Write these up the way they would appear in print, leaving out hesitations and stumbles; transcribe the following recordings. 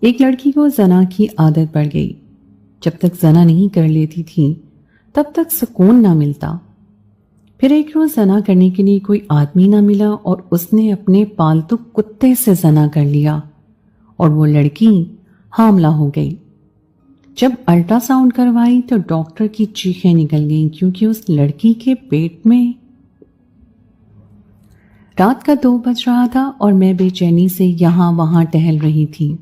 ایک لڑکی کو زنا کی عادت پڑ گئی۔ جب تک زنا نہیں کر لیتی تھی تب تک سکون نہ ملتا۔ پھر ایک روز زنا کرنے کے لیے کوئی آدمی نہ ملا اور اس نے اپنے پالتو کتے سے زنا کر لیا اور وہ لڑکی حاملہ ہو گئی۔ جب الٹرا ساؤنڈ کروائی تو ڈاکٹر کی چیخیں نکل گئیں کیونکہ اس لڑکی کے پیٹ میں رات کا 2 بج رہا تھا اور میں بے چینی سے یہاں وہاں ٹہل رہی تھی۔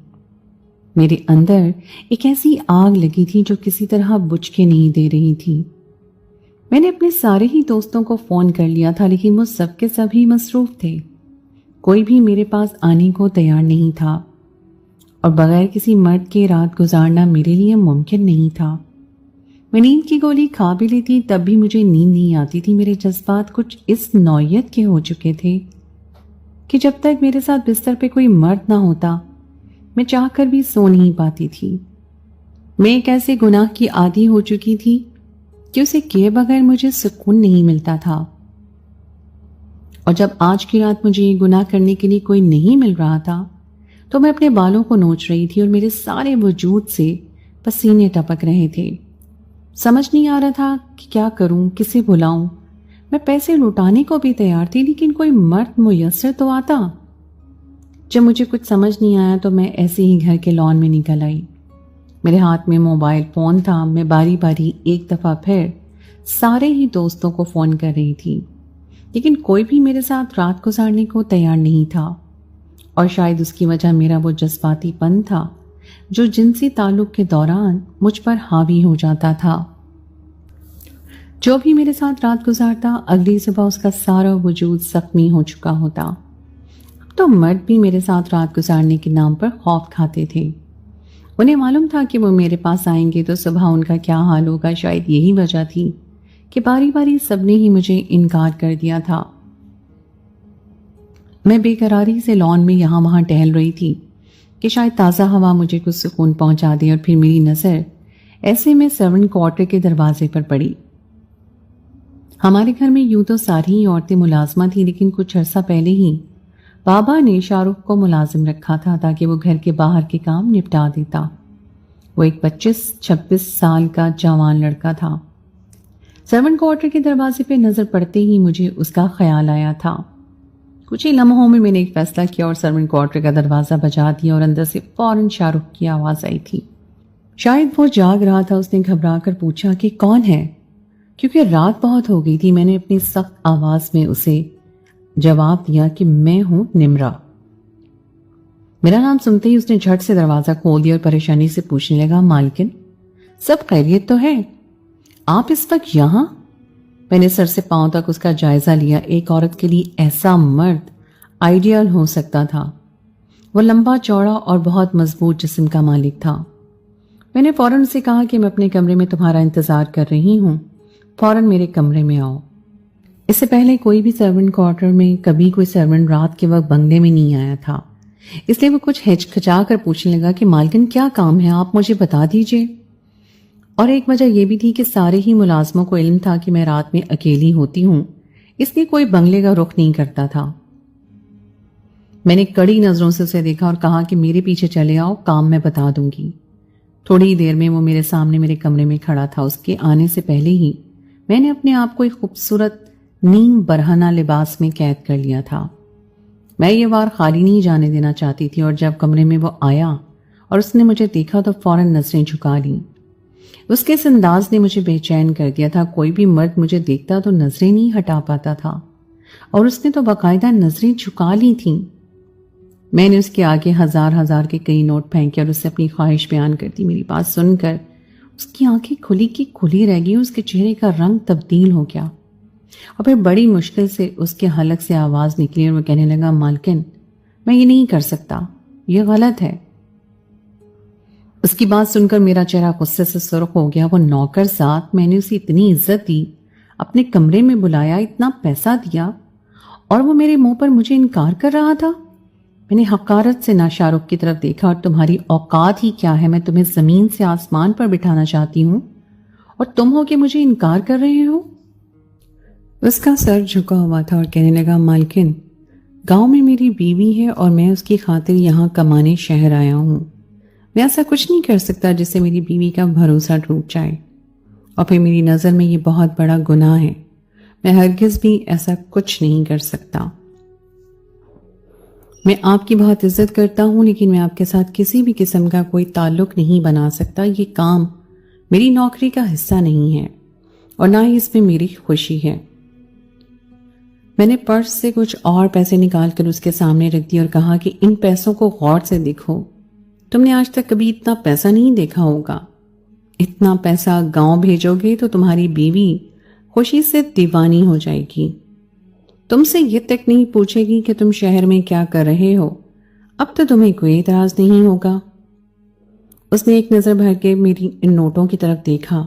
میرے اندر ایک ایسی آگ لگی تھی جو کسی طرح بجھ کے نہیں دے رہی تھی۔ میں نے اپنے سارے ہی دوستوں کو فون کر لیا تھا لیکن وہ سب کے سب ہی مصروف تھے۔ کوئی بھی میرے پاس آنے کو تیار نہیں تھا اور بغیر کسی مرد کے رات گزارنا میرے لیے ممکن نہیں تھا۔ میں نیند کی گولی کھا بھی لیتی تب بھی مجھے نیند نہیں آتی تھی۔ میرے جذبات کچھ اس نوعیت کے ہو چکے تھے کہ جب تک میرے ساتھ بستر پہ کوئی مرد نہ ہوتا میں چاہ کر بھی سو نہیں پاتی تھی۔ میں ایک ایسے گناہ کی عادی ہو چکی تھی کہ اسے کیے بغیر مجھے سکون نہیں ملتا تھا، اور جب آج کی رات مجھے یہ گناہ کرنے کے لیے کوئی نہیں مل رہا تھا تو میں اپنے بالوں کو نوچ رہی تھی اور میرے سارے وجود سے پسینے ٹپک رہے تھے۔ سمجھ نہیں آ رہا تھا کہ کیا کروں، کسے بلاؤں۔ میں پیسے لوٹانے کو بھی تیار تھی لیکن کوئی مرد میسر تو آتا۔ جب مجھے کچھ سمجھ نہیں آیا تو میں ایسے ہی گھر کے لان میں نکل آئی۔ میرے ہاتھ میں موبائل فون تھا۔ میں باری باری ایک دفعہ پھر سارے ہی دوستوں کو فون کر رہی تھی لیکن کوئی بھی میرے ساتھ رات گزارنے کو تیار نہیں تھا، اور شاید اس کی وجہ میرا وہ جذباتی پن تھا جو جنسی تعلق کے دوران مجھ پر حاوی ہو جاتا تھا۔ جو بھی میرے ساتھ رات گزارتا اگلی صبح اس کا سارا وجود زخمی ہو چکا ہوتا۔ اب تو مرد بھی میرے ساتھ رات گزارنے کے نام پر خوف کھاتے تھے۔ انہیں معلوم تھا کہ وہ میرے پاس آئیں گے تو صبح ان کا کیا حال ہوگا۔ شاید یہی وجہ تھی کہ باری باری سب نے ہی مجھے انکار کر دیا تھا۔ میں بے قراری سے لان میں یہاں وہاں ٹہل رہی تھی کہ شاید تازہ ہوا مجھے کچھ سکون پہنچا دے، اور پھر میری نظر ایسے میں سرونٹ کوارٹر کے دروازے پر پڑی۔ ہمارے گھر میں یوں تو ساری ہی عورتیں ملازمہ تھیں لیکن کچھ عرصہ پہلے ہی بابا نے شاہ رخ کو ملازم رکھا تھا تاکہ وہ گھر کے باہر کے کام نپٹا دیتا۔ وہ ایک 25-26 سال کا جوان لڑکا تھا۔ سرونٹ کوارٹر کے دروازے پہ نظر پڑتے ہی مجھے اس کا خیال آیا تھا۔ کچھ ہی لمحوں میں نے ایک فیصلہ کیا اور سرونٹ کوارٹر کا دروازہ بجا دیا اور اندر سے فوراً شاہ رخ کی آواز آئی تھی۔ شاید وہ جاگ رہا تھا۔ اس نے گھبرا کر پوچھا کہ کون ہے؟ کیونکہ رات بہت ہو گئی تھی میں نے اپنی سخت آواز میں اسے جواب دیا کہ میں ہوں نمرا۔ میرا نام سنتے ہی اس نے جھٹ سے دروازہ کھول دیا اور پریشانی سے پوچھنے لگا، مالکن سب خیریت تو ہے؟ آپ اس وقت یہاں؟ میں نے سر سے پاؤں تک اس کا جائزہ لیا۔ ایک عورت کے لیے ایسا مرد آئیڈیل ہو سکتا تھا۔ وہ لمبا چوڑا اور بہت مضبوط جسم کا مالک تھا۔ میں نے فوراً سے کہا کہ میں اپنے کمرے میں تمہارا انتظار کر رہی ہوں، فوراً میرے کمرے میں آؤ۔ اس سے پہلے کوئی بھی سرونٹ کوارٹر میں کبھی کوئی سرونٹ رات کے وقت بنگلے میں نہیں آیا تھا، اس لیے وہ کچھ ہچکچا کر پوچھنے لگا کہ مالکن کیا کام ہے، آپ مجھے بتا دیجئے۔ اور ایک وجہ یہ بھی تھی کہ سارے ہی ملازموں کو علم تھا کہ میں رات میں اکیلی ہوتی ہوں، اس لیے کوئی بنگلے کا رخ نہیں کرتا تھا۔ میں نے کڑی نظروں سے اسے دیکھا اور کہا کہ میرے پیچھے چلے آؤ، کام میں بتا دوں گی۔ تھوڑی ہی دیر میں وہ میرے سامنے میرے کمرے میں کھڑا تھا۔ اس کے آنے سے پہلے ہی میں نے اپنے آپ کو ایک خوبصورت نیم برہنہ لباس میں قید کر لیا تھا۔ میں یہ وار خالی نہیں جانے دینا چاہتی تھی، اور جب کمرے میں وہ آیا اور اس نے مجھے دیکھا تو فوراً نظریں جھکا لیں۔ اس کے اس انداز نے مجھے بے چین کر دیا تھا۔ کوئی بھی مرد مجھے دیکھتا تو نظریں نہیں ہٹا پاتا تھا، اور اس نے تو باقاعدہ نظریں جھکا لی تھیں۔ میں نے اس کے آگے ہزار کے کئی نوٹ پھینکے اور اس سے اپنی خواہش بیان کر دی۔ میری بات سن کر اس کی آنکھیں کھلی کی کھلی رہ گئی، اس کے چہرے کا رنگ تبدیل ہو گیا، اور پھر بڑی مشکل سے اس کے حلق سے آواز نکلی اور وہ کہنے لگا، مالکن میں یہ نہیں کر سکتا، یہ غلط ہے۔ اس کی بات سن کر میرا چہرہ غصے سے سرخ ہو گیا۔ وہ نوکر ذات، میں نے اسے اتنی عزت دی، اپنے کمرے میں بلایا، اتنا پیسہ دیا، اور وہ میرے منہ پر مجھے انکار کر رہا تھا۔ میں نے حقارت سے شاہ رخ کی طرف دیکھا، اور تمہاری اوقات ہی کیا ہے؟ میں تمہیں زمین سے آسمان پر بٹھانا چاہتی ہوں اور تم ہو کہ مجھے انکار کر رہے ہو؟ اس کا سر جھکا ہوا تھا اور کہنے لگا، مالکن گاؤں میں میری بیوی ہے اور میں اس کی خاطر یہاں کمانے شہر آیا ہوں۔ میں ایسا کچھ نہیں کر سکتا جس سے میری بیوی کا بھروسہ ٹوٹ جائے، اور پھر میری نظر میں یہ بہت بڑا گناہ ہے۔ میں ہرگز بھی ایسا کچھ نہیں کر سکتا۔ میں آپ کی بہت عزت کرتا ہوں، لیکن میں آپ کے ساتھ کسی بھی قسم کا کوئی تعلق نہیں بنا سکتا۔ یہ کام میری نوکری کا حصہ نہیں ہے اور نہ ہی اس میں میری خوشی ہے۔ میں نے پرس سے کچھ اور پیسے نکال کر اس کے سامنے رکھ دیے اور کہا کہ ان پیسوں کو غور سے دیکھو، تم نے آج تک کبھی اتنا پیسہ نہیں دیکھا ہوگا۔ اتنا پیسہ گاؤں بھیجو گے تو تمہاری بیوی خوشی سے دیوانی ہو جائے گی، تم سے یہ تک نہیں پوچھے گی کہ تم شہر میں کیا کر رہے ہو۔ اب تو تمہیں کوئی اعتراض نہیں ہوگا۔ اس نے ایک نظر بھر کے میری ان نوٹوں کی طرف دیکھا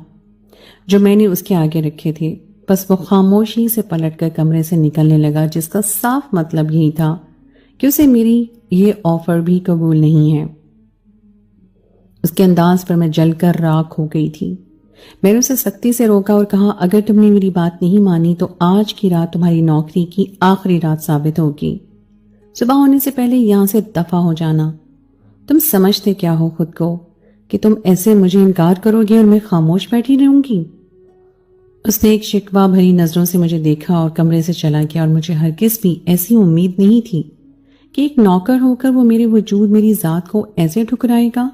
جو میں نے اس کے آگے رکھے تھے، بس وہ خاموشی سے پلٹ کر کمرے سے نکلنے لگا، جس کا صاف مطلب یہی تھا کہ اسے میری یہ آفر بھی قبول نہیں ہے۔ اس کے انداز پر میں جل کر راکھ ہو گئی تھی۔ میں نے اسے سختی سے روکا اور کہا، اگر تم نے میری بات نہیں مانی تو آج کی رات تمہاری نوکری کی آخری رات ثابت ہوگی۔ صبح ہونے سے پہلے یہاں سے دفع ہو جانا۔ تم سمجھتے کیا ہو خود کو کہ تم ایسے مجھے انکار کرو گے اور میں خاموش بیٹھی رہوں گی؟ اس نے ایک شکوہ بھری نظروں سے مجھے دیکھا اور کمرے سے چلا گیا، اور مجھے ہرگز بھی ایسی امید نہیں تھی کہ ایک نوکر ہو کر وہ میرے وجود، میری ذات کو ایسے ٹھکرائے گا۔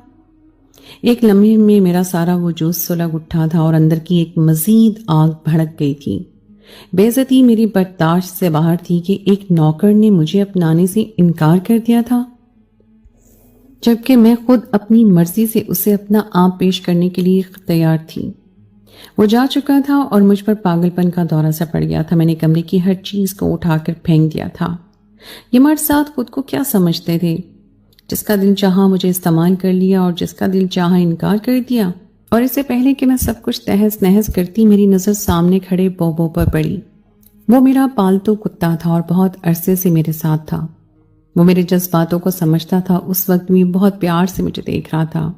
ایک لمحے میں میرا سارا وجود سلگ اٹھا تھا اور اندر کی ایک مزید آگ بھڑک گئی تھی۔ بے عزتی میری برداشت سے باہر تھی کہ ایک نوکر نے مجھے اپنانے سے انکار کر دیا تھا، جبکہ میں خود اپنی مرضی سے اسے اپنا آپ پیش کرنے کے لیے تیار تھی۔ وہ جا چکا تھا اور مجھ پر پاگل پن کا دورہ سا پڑ گیا تھا۔ میں نے کمرے کی ہر چیز کو اٹھا کر پھینک دیا تھا۔ یہ مرد ساتھ خود کو کیا سمجھتے تھے؟ جس کا دل چاہا مجھے استعمال کر لیا اور جس کا دل چاہا انکار کر دیا۔ اور اس سے پہلے کہ میں سب کچھ تہس نہس کرتی، میری نظر سامنے کھڑے بوبو پر پڑی۔ وہ میرا پالتو کتا تھا اور بہت عرصے سے میرے ساتھ تھا۔ وہ میرے جذباتوں کو سمجھتا تھا، اس وقت بھی بہت پیار سے مجھے دیکھ رہا تھا۔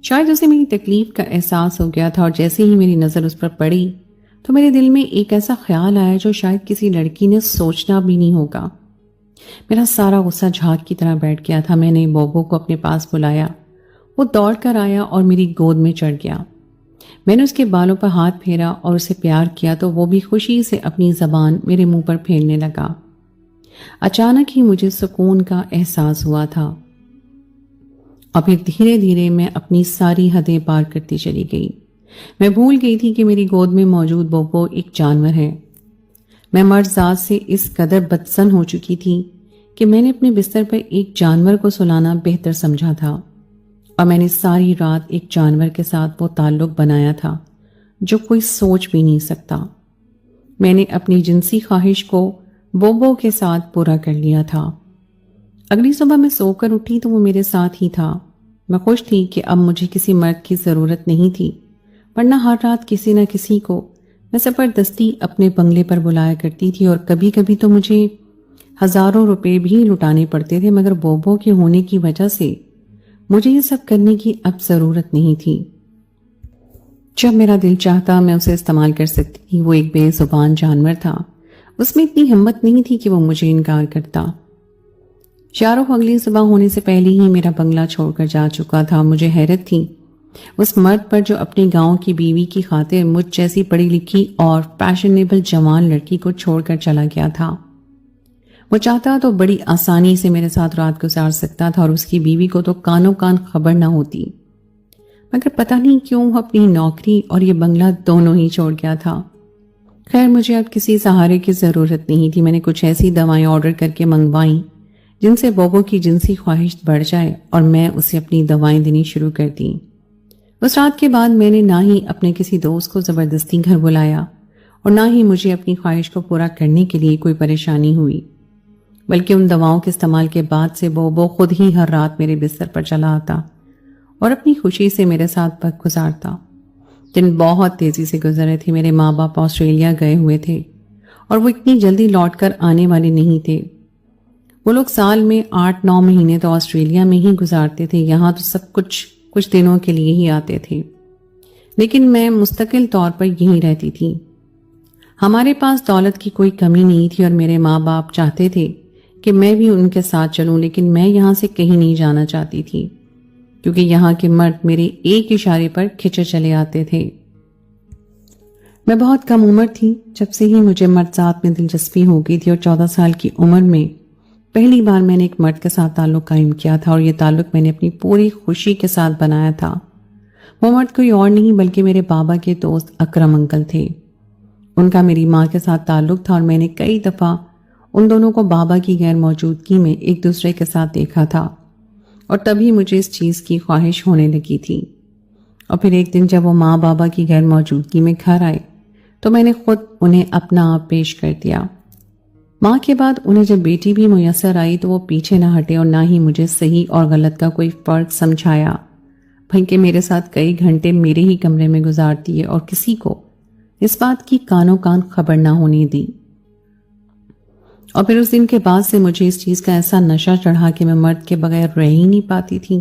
شاید اسے میری تکلیف کا احساس ہو گیا تھا، اور جیسے ہی میری نظر اس پر پڑی تو میرے دل میں ایک ایسا خیال آیا جو شاید کسی لڑکی نے سوچنا بھی نہیں ہوگا۔ میرا سارا غصہ جھاگ کی طرح بیٹھ گیا تھا۔ میں نے بوبو کو اپنے پاس بلایا۔ وہ دوڑ کر آیا اور میری گود میں چڑھ گیا۔ میں نے اس کے بالوں پر ہاتھ پھیرا اور اسے پیار کیا تو وہ بھی خوشی سے اپنی زبان میرے منہ پر پھیرنے لگا۔ اچانک ہی مجھے سکون کا احساس ہوا تھا، اور پھر دھیرے دھیرے میں اپنی ساری حدیں پار کرتی چلی گئی۔ میں بھول گئی تھی کہ میری گود میں موجود بوبو ایک جانور ہے۔ میں مرد ذات سے اس قدر بدسن ہو چکی تھی کہ میں نے اپنے بستر پر ایک جانور کو سلانا بہتر سمجھا تھا، اور میں نے ساری رات ایک جانور کے ساتھ وہ تعلق بنایا تھا جو کوئی سوچ بھی نہیں سکتا۔ میں نے اپنی جنسی خواہش کو بوبو کے ساتھ پورا کر لیا تھا۔ اگلی صبح میں سو کر اٹھی تو وہ میرے ساتھ ہی تھا۔ میں خوش تھی کہ اب مجھے کسی مرد کی ضرورت نہیں تھی، ورنہ ہر رات کسی نہ کسی کو میں زبردستی اپنے بنگلے پر بلایا کرتی تھی، اور کبھی کبھی تو مجھے ہزاروں روپے بھی لٹانے پڑتے تھے، مگر بوبو کے ہونے کی وجہ سے مجھے یہ سب کرنے کی اب ضرورت نہیں تھی۔ جب میرا دل چاہتا میں اسے استعمال کر سکتی تھی۔ وہ ایک بے زبان جانور تھا، اس میں اتنی ہمت نہیں تھی کہ وہ مجھے انکار کرتا۔ شاہ رخ اگلی صبح ہونے سے پہلے ہی میرا بنگلہ چھوڑ کر جا چکا تھا۔ مجھے حیرت تھی اس مرد پر جو اپنی گاؤں کی بیوی کی خاطر مجھ جیسی پڑھی لکھی اور فیشنیبل جوان لڑکی کو چھوڑ کر چلا گیا تھا۔ وہ چاہتا تو بڑی آسانی سے میرے ساتھ رات گزار سکتا تھا، اور اس کی بیوی کو تو کانوں کان خبر نہ ہوتی، مگر پتہ نہیں کیوں وہ اپنی نوکری اور یہ بنگلہ دونوں ہی چھوڑ گیا تھا۔ خیر، مجھے اب کسی سہارے کی ضرورت نہیں تھی۔ میں نے کچھ ایسی دوائیں آرڈر کر کے منگوائیں جن سے بوبو کی جنسی خواہش بڑھ جائے، اور میں اسے اپنی دوائیں دینی شروع کر دیں۔ اس رات کے بعد میں نے نہ ہی اپنے کسی دوست کو زبردستی گھر بلایا، اور نہ ہی مجھے اپنی خواہش کو پورا کرنے کے لیے کوئی پریشانی ہوئی، بلکہ ان دواؤں کے استعمال کے بعد سے بوبو خود ہی ہر رات میرے بستر پر چلا آتا اور اپنی خوشی سے میرے ساتھ وقت گزارتا۔ دن بہت تیزی سے گزرے تھے۔ میرے ماں باپ آسٹریلیا گئے ہوئے تھے، اور وہ اتنی جلدی لوٹ کر آنے والے نہیں تھے۔ وہ لوگ سال میں 8-9 مہینے تو آسٹریلیا میں ہی گزارتے تھے، یہاں تو سب کچھ دنوں کے لیے ہی آتے تھے، لیکن میں مستقل طور پر یہیں رہتی تھی۔ ہمارے پاس دولت کی کوئی کمی نہیں تھی، اور میرے ماں باپ چاہتے تھے کہ میں بھی ان کے ساتھ چلوں، لیکن میں یہاں سے کہیں نہیں جانا چاہتی تھی۔ کیونکہ یہاں کے مرد میرے ایک اشارے پر کھچے چلے آتے تھے۔ میں بہت کم عمر تھی جب سے ہی مجھے مرد ذات میں دلچسپی ہو گئی تھی، اور 14 سال کی عمر میں پہلی بار میں نے ایک مرد کے ساتھ تعلق قائم کیا تھا، اور یہ تعلق میں نے اپنی پوری خوشی کے ساتھ بنایا تھا۔ وہ مرد کوئی اور نہیں بلکہ میرے بابا کے دوست اکرم انکل تھے۔ ان کا میری ماں کے ساتھ تعلق تھا، اور میں نے کئی دفعہ ان دونوں کو بابا کی غیر موجودگی میں ایک دوسرے کے ساتھ دیکھا تھا، اور تبھی مجھے اس چیز کی خواہش ہونے لگی تھی۔ اور پھر ایک دن جب وہ ماں بابا کی غیر موجودگی میں گھر آئے تو میں نے خود انہیں اپنا آپ پیش کر دیا۔ ماں کے بعد انہیں جب بیٹی بھی میسر آئی تو وہ پیچھے نہ ہٹے اور نہ ہی مجھے صحیح اور غلط کا کوئی فرق سمجھایا، بلکہ میرے ساتھ کئی گھنٹے میرے ہی کمرے میں گزار دیے اور کسی کو اس بات کی کانوں کان خبر نہ ہونے دی۔ اور پھر اس دن کے بعد سے مجھے اس چیز کا ایسا نشہ چڑھا کہ میں مرد کے بغیر رہ ہی نہیں پاتی تھی۔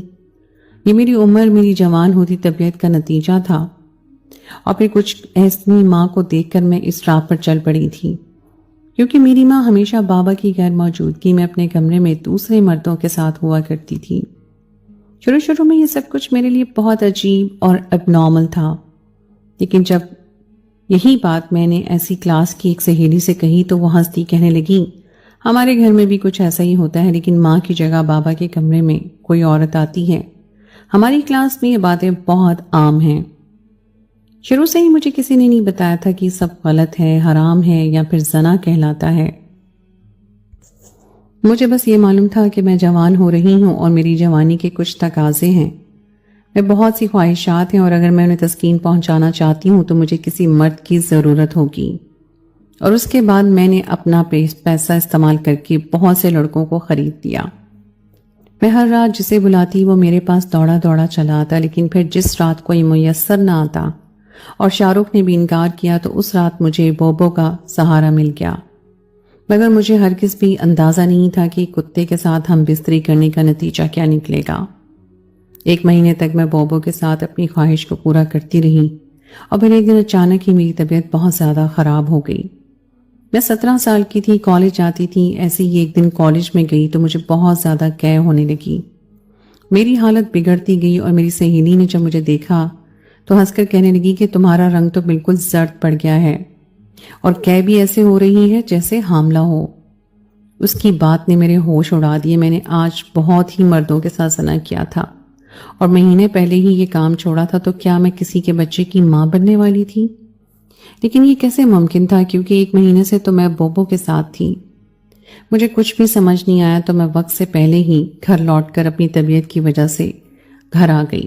یہ میری عمر، میری جوان ہوتی طبیعت کا نتیجہ تھا۔ اور پھر کچھ ایسی ماں کو دیکھ کر میں اس راہ پر چل پڑی تھی، کیونکہ میری ماں ہمیشہ بابا کی غیر موجودگی میں اپنے کمرے میں دوسرے مردوں کے ساتھ ہوا کرتی تھی۔ شروع میں یہ سب کچھ میرے لیے بہت عجیب اور اب نارمل تھا، لیکن جب یہی بات میں نے ایسی کلاس کی ایک سہیلی سے کہی تو وہ ہنستی کہنے لگی، ہمارے گھر میں بھی کچھ ایسا ہی ہوتا ہے، لیکن ماں کی جگہ بابا کے کمرے میں کوئی عورت آتی ہے۔ ہماری کلاس میں یہ باتیں بہت عام ہیں۔ شروع سے ہی مجھے کسی نے نہیں بتایا تھا کہ سب غلط ہے، حرام ہے یا پھر زنا کہلاتا ہے۔ مجھے بس یہ معلوم تھا کہ میں جوان ہو رہی ہوں اور میری جوانی کے کچھ تقاضے ہیں، میں بہت سی خواہشات ہیں، اور اگر میں انہیں تسکین پہنچانا چاہتی ہوں تو مجھے کسی مرد کی ضرورت ہوگی۔ اور اس کے بعد میں نے اپنا پیسہ استعمال کر کے بہت سے لڑکوں کو خرید لیا۔ میں ہر رات جسے بلاتی وہ میرے پاس دوڑا دوڑا چلا آتا، لیکن پھر جس رات کوئی میسر نہ آتا اور شاہ رخ نے بھی انکار کیا تو اس رات مجھے بوبو کا سہارا مل گیا، مگر مجھے ہرگز بھی اندازہ نہیں تھا کہ کتے کے ساتھ ہم بستری کرنے کا نتیجہ کیا نکلے گا۔ 1 مہینے تک میں بوبو کے ساتھ اپنی خواہش کو پورا کرتی رہی، اور پھر ایک دن اچانک ہی میری طبیعت بہت زیادہ خراب ہو گئی۔ میں 17 سال کی تھی، کالج جاتی تھی، ایسے ہی ایک دن کالج میں گئی تو مجھے بہت زیادہ قے ہونے لگی۔ میری حالت بگڑتی گئی، اور میری سہیلی نے جب مجھے دیکھا تو ہنس کر کہنے لگی کہ تمہارا رنگ تو بالکل زرد پڑ گیا ہے، اور قے بھی ایسے ہو رہی ہے جیسے حاملہ ہو۔ اس کی بات نے میرے ہوش اڑا دیے۔ میں نے آج بہت ہی مردوں کے ساتھ زنا کیا تھا، اور مہینے پہلے ہی یہ کام چھوڑا تھا، تو کیا میں کسی کے بچے کی ماں بننے والی تھی؟ لیکن یہ کیسے ممکن تھا، کیونکہ 1 مہینے سے تو میں بوبو کے ساتھ تھی۔ مجھے کچھ بھی سمجھ نہیں آیا تو میں وقت سے پہلے ہی گھر لوٹ کر اپنی طبیعت کی وجہ سے گھر آ گئی،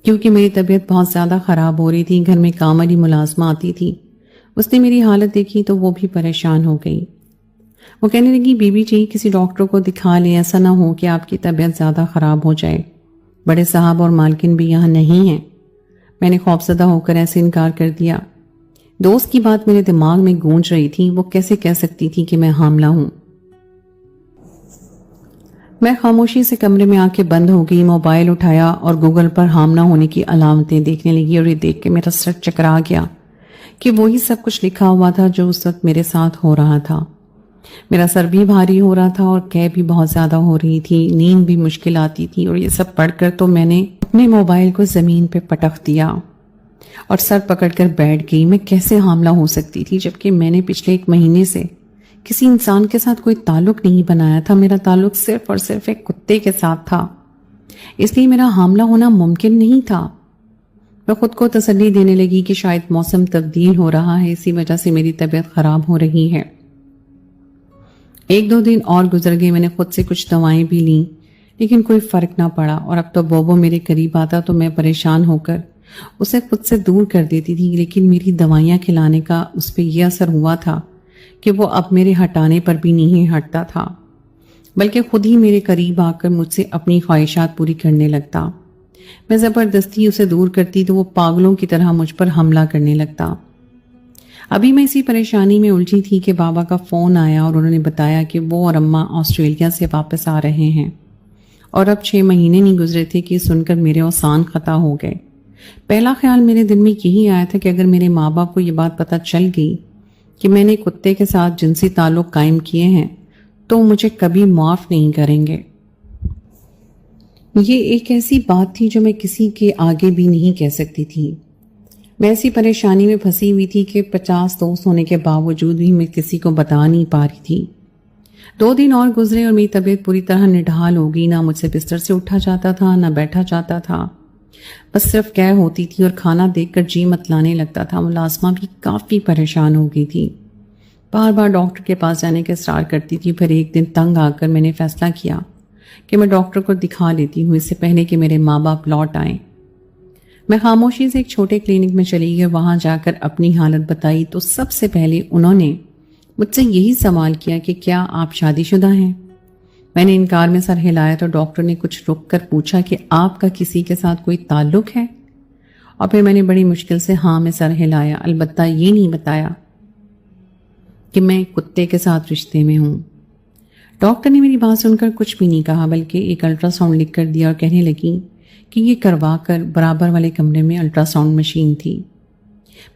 کیونکہ میری طبیعت بہت زیادہ خراب ہو رہی تھی۔ گھر میں کام والی ملازمہ آتی تھی، اس نے میری حالت دیکھی تو وہ بھی پریشان ہو گئی۔ وہ کہنے لگی، بی بی جی کسی ڈاکٹر کو دکھا لیں، ایسا نہ ہو کہ آپ کی طبیعت زیادہ خراب ہو جائے، بڑے صاحب اور مالکن بھی یہاں نہیں ہیں۔ میں نے خوفزدہ ہو کر ایسے انکار کر دیا۔ دوست کی بات میرے دماغ میں گونج رہی تھی، وہ کیسے کہہ سکتی تھی کہ میں حاملہ ہوں؟ میں خاموشی سے کمرے میں آ کے بند ہو گئی، موبائل اٹھایا اور گوگل پر حاملہ ہونے کی علامتیں دیکھنے لگی، اور یہ دیکھ کے میرا سر چکرا گیا کہ وہی سب کچھ لکھا ہوا تھا جو اس وقت میرے ساتھ ہو رہا تھا۔ میرا سر بھی بھاری ہو رہا تھا اور قے بھی بہت زیادہ ہو رہی تھی، نیند بھی مشکل آتی تھی، اور یہ سب پڑھ کر تو میں نے اپنے موبائل کو زمین پہ پٹخ دیا اور سر پکڑ کر بیٹھ گئی۔ میں کیسے حاملہ ہو سکتی تھی جبکہ میں نے پچھلے 1 مہینے سے کسی انسان کے ساتھ کوئی تعلق نہیں بنایا تھا؟ میرا تعلق صرف اور صرف ایک کتے کے ساتھ تھا، اس لیے میرا حاملہ ہونا ممکن نہیں تھا۔ میں خود کو تسلی دینے لگی کہ شاید موسم تبدیل ہو رہا ہے، اسی وجہ سے میری طبیعت خراب ہو رہی ہے۔ 1-2 دن اور گزر گئے، میں نے خود سے کچھ دوائیں بھی لیں لیکن کوئی فرق نہ پڑا، اور اب تو بوبو میرے قریب آتا تو میں پریشان ہو کر اسے خود سے دور کر دیتی تھی، لیکن میری دوائیاں کھلانے کا اس پہ یہ اثر ہوا تھا کہ وہ اب میرے ہٹانے پر بھی نہیں ہٹتا تھا، بلکہ خود ہی میرے قریب آ کر مجھ سے اپنی خواہشات پوری کرنے لگتا۔ میں زبردستی اسے دور کرتی تو وہ پاگلوں کی طرح مجھ پر حملہ کرنے لگتا۔ ابھی میں اسی پریشانی میں الجھی تھی کہ بابا کا فون آیا اور انہوں نے بتایا کہ وہ اور اماں آسٹریلیا سے واپس آ رہے ہیں، اور اب 6 مہینے نہیں گزرے تھے کہ سن کر میرے اوسان خطا ہو گئے۔ پہلا خیال میرے دل میں یہی آیا تھا کہ اگر میرے ماں باپ کو یہ بات پتہ چل گئی کہ میں نے کتے کے ساتھ جنسی تعلق قائم کیے ہیں تو مجھے کبھی معاف نہیں کریں گے۔ یہ ایک ایسی بات تھی جو میں کسی کے آگے بھی نہیں کہہ سکتی تھی۔ میں ایسی پریشانی میں پھنسی ہوئی تھی کہ 50 دوست ہونے کے باوجود بھی میں کسی کو بتا نہیں پا رہی تھی۔ 2 دن اور گزرے اور میری طبیعت پوری طرح نڈھال ہو گئی، نہ مجھ سے بستر سے اٹھا جاتا تھا نہ بیٹھا جاتا تھا، بس صرف قے ہوتی تھی اور کھانا دیکھ کر جی متلانے لگتا تھا۔ ملازمہ بھی کافی پریشان ہو گئی تھی، بار بار ڈاکٹر کے پاس جانے کا اصرار کرتی تھی۔ پھر ایک دن تنگ آ کر میں نے فیصلہ کیا کہ میں ڈاکٹر کو دکھا لیتی ہوں، اس سے پہلے کہ میرے ماں باپ لوٹ آئیں۔ میں خاموشی سے ایک چھوٹے کلینک میں چلی گئی اور وہاں جا کر اپنی حالت بتائی تو سب سے پہلے انہوں نے مجھ سے یہی سوال کیا کہ کیا آپ شادی شدہ ہیں؟ میں نے انکار میں سر ہلایا تو ڈاکٹر نے کچھ رک کر پوچھا کہ آپ کا کسی کے ساتھ کوئی تعلق ہے؟ اور پھر میں نے بڑی مشکل سے ہاں میں سر ہلایا، البتہ یہ نہیں بتایا کہ میں کتے کے ساتھ رشتے میں ہوں۔ ڈاکٹر نے میری بات سن کر کچھ بھی نہیں کہا بلکہ ایک الٹرا ساؤنڈ لکھ کر دیا اور کہنے لگی کہ یہ کروا کر برابر والے کمرے میں الٹرا ساؤنڈ مشین تھی۔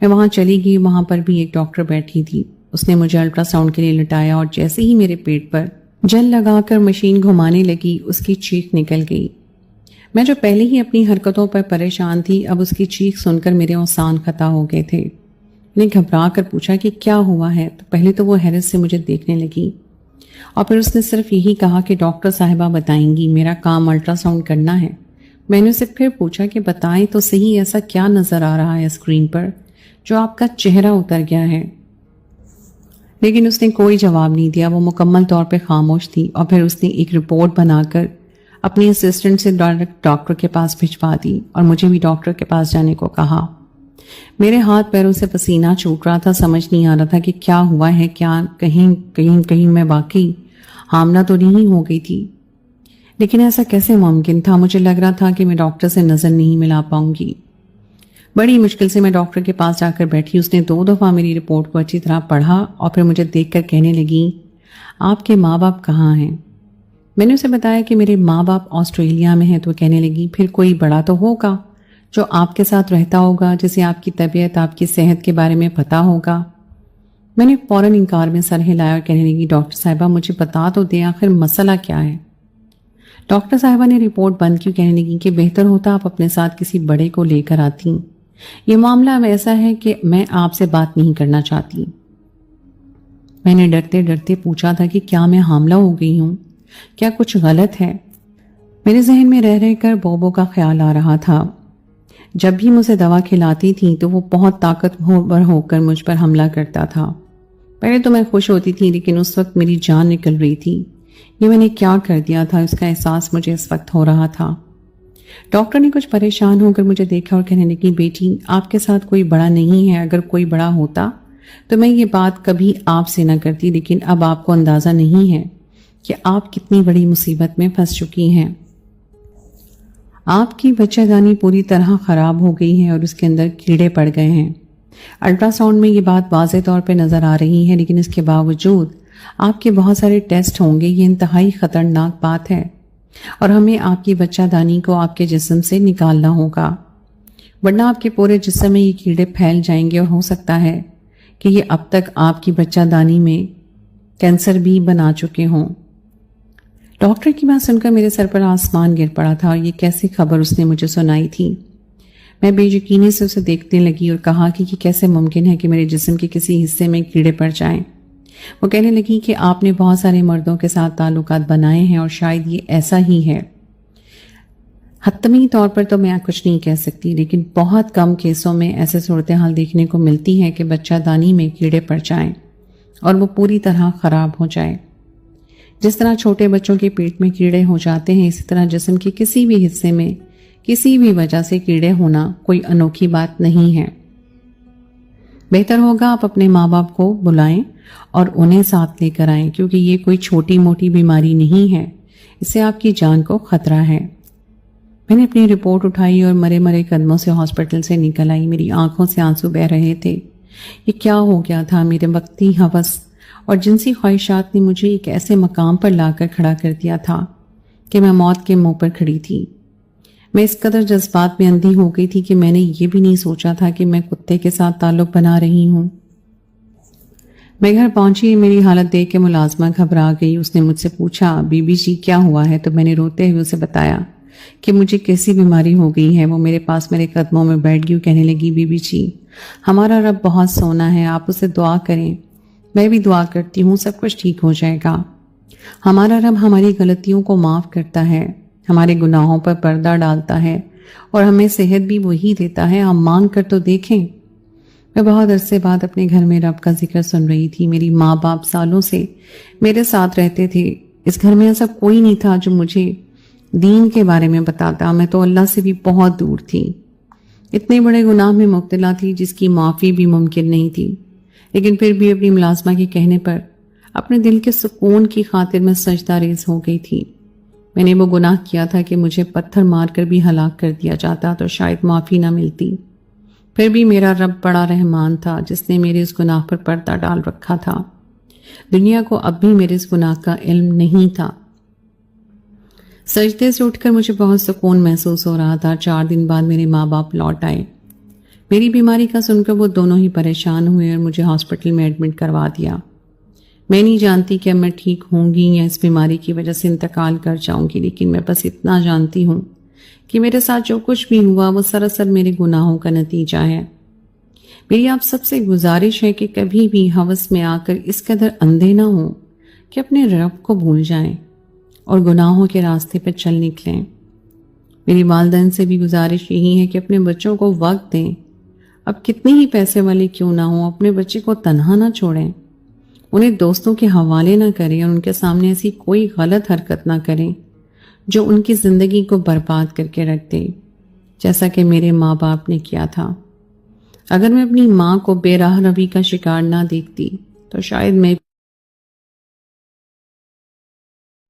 میں وہاں چلی گئی، وہاں پر بھی ایک ڈاکٹر بیٹھی تھی۔ اس نے مجھے الٹرا ساؤنڈ کے لیے لٹایا اور جیسے ہی میرے پیٹ پر جل لگا کر مشین گھمانے لگی، اس کی چیخ نکل گئی۔ میں جو پہلے ہی اپنی حرکتوں پر پریشان تھی، اب اس کی چیخ سن کر میرے اوسان خطا ہو گئے تھے۔ میں نے گھبرا کر پوچھا کہ کیا ہوا ہے، تو پہلے تو وہ حیرت سے مجھے دیکھنے لگی اور پھر اس نے صرف یہی کہا کہ ڈاکٹر صاحبہ بتائیں گی، میرا کام الٹرا ساؤنڈ کرنا ہے۔ میں نے اسے پھر پوچھا کہ بتائیں تو صحیح، ایسا کیا نظر آ رہا ہے اسکرین پر جو آپ کا چہرہ اتر گیا ہے؟ لیکن اس نے کوئی جواب نہیں دیا، وہ مکمل طور پہ خاموش تھی۔ اور پھر اس نے ایک رپورٹ بنا کر اپنی اسسٹنٹ سے ڈائریکٹ ڈاکٹر کے پاس بھجوا دی اور مجھے بھی ڈاکٹر کے پاس جانے کو کہا۔ میرے ہاتھ پیروں سے پسینہ چھوٹ رہا تھا، سمجھ نہیں آ رہا تھا کہ کیا ہوا ہے، کیا کہیں میں واقعی حاملہ تو نہیں ہو گئی تھی۔ لیکن ایسا کیسے ممکن تھا؟ مجھے لگ رہا تھا کہ میں ڈاکٹر سے نظر نہیں ملا پاؤں گی۔ بڑی مشکل سے میں ڈاکٹر کے پاس جا کر بیٹھی۔ اس نے 2 دفعہ میری رپورٹ کو اچھی طرح پڑھا اور پھر مجھے دیکھ کر کہنے لگی، آپ کے ماں باپ کہاں ہیں؟ میں نے اسے بتایا کہ میرے ماں باپ آسٹریلیا میں ہیں، تو کہنے لگی پھر کوئی بڑا تو ہوگا جو آپ کے ساتھ رہتا ہوگا، جسے آپ کی طبیعت، آپ کی صحت کے بارے میں پتہ ہوگا۔ میں نے فوراً انکار میں سر ہلایا اور کہنے لگی، ڈاکٹر صاحبہ مجھے بتا تو دیں، آخر مسئلہ کیا ہے؟ ڈاکٹر صاحبہ نے رپورٹ بند کی، کہنے لگی کہ بہتر ہوتا آپ اپنے ساتھ کسی بڑے کو لے کر آتی۔ یہ معاملہ اب ایسا ہے کہ میں آپ سے بات نہیں کرنا چاہتی۔ میں نے ڈرتے ڈرتے پوچھا تھا کہ کیا میں حاملہ ہو گئی ہوں؟ کیا کچھ غلط ہے؟ میرے ذہن میں رہ کر بوبو کا خیال آ رہا تھا۔ جب بھی مجھے دوا کھلاتی تھی تو وہ بہت طاقتور ہو کر مجھ پر حملہ کرتا تھا۔ پہلے تو میں خوش ہوتی تھی، لیکن اس وقت میری جان نکل رہی تھی۔ یہ میں نے کیا کر دیا تھا، اس کا احساس مجھے اس وقت ہو رہا تھا۔ ڈاکٹر نے کچھ پریشان ہو کر مجھے دیکھا اور کہنے لگی، بیٹی آپ کے ساتھ کوئی بڑا نہیں ہے، اگر کوئی بڑا ہوتا تو میں یہ بات کبھی آپ سے نہ کرتی، لیکن اب آپ کو اندازہ نہیں ہے کہ آپ کتنی بڑی مصیبت میں پھنس چکی ہیں۔ آپ کی بچہ دانی پوری طرح خراب ہو گئی ہے اور اس کے اندر کیڑے پڑ گئے ہیں۔ الٹرا ساؤنڈ میں یہ بات واضح طور پہ نظر آ رہی ہے، لیکن اس کے باوجود آپ کے بہت سارے ٹیسٹ ہوں گے۔ یہ انتہائی خطرناک بات ہے اور ہمیں آپ کی بچہ دانی کو آپ کے جسم سے نکالنا ہوگا، ورنہ آپ کے پورے جسم میں یہ کیڑے پھیل جائیں گے اور ہو سکتا ہے کہ یہ اب تک آپ کی بچہ دانی میں کینسر بھی بنا چکے ہوں۔ ڈاکٹر کی بات سن کر میرے سر پر آسمان گر پڑا تھا، اور یہ کیسی خبر اس نے مجھے سنائی تھی؟ میں بے یقینی سے اسے دیکھنے لگی اور کہا کہ یہ کیسے ممکن ہے کہ میرے جسم کے کسی حصے میں کیڑے پڑ جائیں؟ وہ کہنے لگی کہ آپ نے بہت سارے مردوں کے ساتھ تعلقات بنائے ہیں اور شاید یہ ایسا ہی ہے۔ حتمی طور پر تو میں کچھ نہیں کہہ سکتی، لیکن بہت کم کیسوں میں ایسے صورتحال دیکھنے کو ملتی ہے کہ بچہ دانی میں کیڑے پڑ جائیں اور وہ پوری طرح خراب ہو جائے۔ جس طرح چھوٹے بچوں کے پیٹ میں کیڑے ہو جاتے ہیں، اسی طرح جسم کے کسی بھی حصے میں کسی بھی وجہ سے کیڑے ہونا کوئی انوکھی بات نہیں ہے۔ بہتر ہوگا آپ اپنے ماں باپ کو بلائیں اور انہیں ساتھ لے کر آئیں، کیونکہ یہ کوئی چھوٹی موٹی بیماری نہیں ہے، اس سے آپ کی جان کو خطرہ ہے۔ میں نے اپنی رپورٹ اٹھائی اور مرے مرے قدموں سے ہاسپٹل سے نکل آئی۔ میری آنکھوں سے آنسو بہہ رہے تھے۔ یہ کیا ہو گیا تھا؟ میرے وقتی ہوس اور جنسی خواہشات نے مجھے ایک ایسے مقام پر لا کر کھڑا کر دیا تھا کہ میں موت کے منہ پر کھڑی تھی۔ میں اس قدر جذبات میں اندھی ہو گئی تھی کہ میں نے یہ بھی نہیں سوچا تھا کہ میں کتے کے ساتھ تعلق بنا رہی ہوں۔ میں گھر پہنچی، میری حالت دیکھ کے ملازمہ گھبرا گئی۔ اس نے مجھ سے پوچھا، بی بی جی کیا ہوا ہے؟ تو میں نے روتے ہوئے اسے بتایا کہ مجھے کیسی بیماری ہو گئی ہے۔ وہ میرے پاس میرے قدموں میں بیٹھ گئی، کہنے لگی بی بی جی ہمارا رب بہت سونا ہے، آپ اسے دعا کریں۔ میں بھی دعا کرتی ہوں، سب کچھ ٹھیک ہو جائے گا۔ ہمارا رب ہماری غلطیوں کو معاف کرتا ہے، ہمارے گناہوں پر پردہ ڈالتا ہے اور ہمیں صحت بھی وہی دیتا ہے، ہم مانگ کر تو دیکھیں۔ میں بہت عرصے بعد اپنے گھر میں رب کا ذکر سن رہی تھی۔ میری ماں باپ سالوں سے میرے ساتھ رہتے تھے، اس گھر میں ایسا کوئی نہیں تھا جو مجھے دین کے بارے میں بتاتا۔ میں تو اللہ سے بھی بہت دور تھی، اتنے بڑے گناہ میں مبتلا تھی جس کی معافی بھی ممکن نہیں تھی، لیکن پھر بھی اپنی ملازمہ کے کہنے پر اپنے دل کے سکون کی خاطر میں سجدہ ریز ہو گئی تھی۔ میں نے وہ گناہ کیا تھا کہ مجھے پتھر مار کر بھی ہلاک کر دیا جاتا تو شاید معافی نہ ملتی۔ پھر بھی میرا رب بڑا رحمان تھا جس نے میرے اس گناہ پر پردہ ڈال رکھا تھا۔ دنیا کو اب بھی میرے اس گناہ کا علم نہیں تھا۔ سجدے سے اٹھ کر مجھے بہت سکون محسوس ہو رہا تھا۔ 4 دن بعد میرے ماں باپ لوٹ آئے۔ میری بیماری کا سن کر وہ دونوں ہی پریشان ہوئے اور مجھے ہاسپٹل میں ایڈمٹ کروا دیا۔ میں نہیں جانتی کہ اب میں ٹھیک ہوں گی یا اس بیماری کی وجہ سے انتقال کر جاؤں گی، لیکن میں بس اتنا جانتی ہوں کہ میرے ساتھ جو کچھ بھی ہوا وہ سراسر میرے گناہوں کا نتیجہ ہے۔ میری آپ سب سے گزارش ہے کہ کبھی بھی ہوس میں آ کر اس قدر اندھے نہ ہوں کہ اپنے رب کو بھول جائیں اور گناہوں کے راستے پہ چل نکلیں۔ میری والدین سے بھی گزارش یہی ہے کہ اپنے بچوں کو وقت دیں، اب کتنے ہی پیسے والے کیوں نہ ہوں، اپنے بچے کو تنہا نہ چھوڑیں، انہیں دوستوں کے حوالے نہ کریں اور ان کے سامنے ایسی کوئی غلط حرکت نہ کریں جو ان کی زندگی کو برباد کر کے رکھ دے، جیسا کہ میرے ماں باپ نے کیا تھا۔ اگر میں اپنی ماں کو بے راہ روی کا شکار نہ دیکھتی تو شاید میں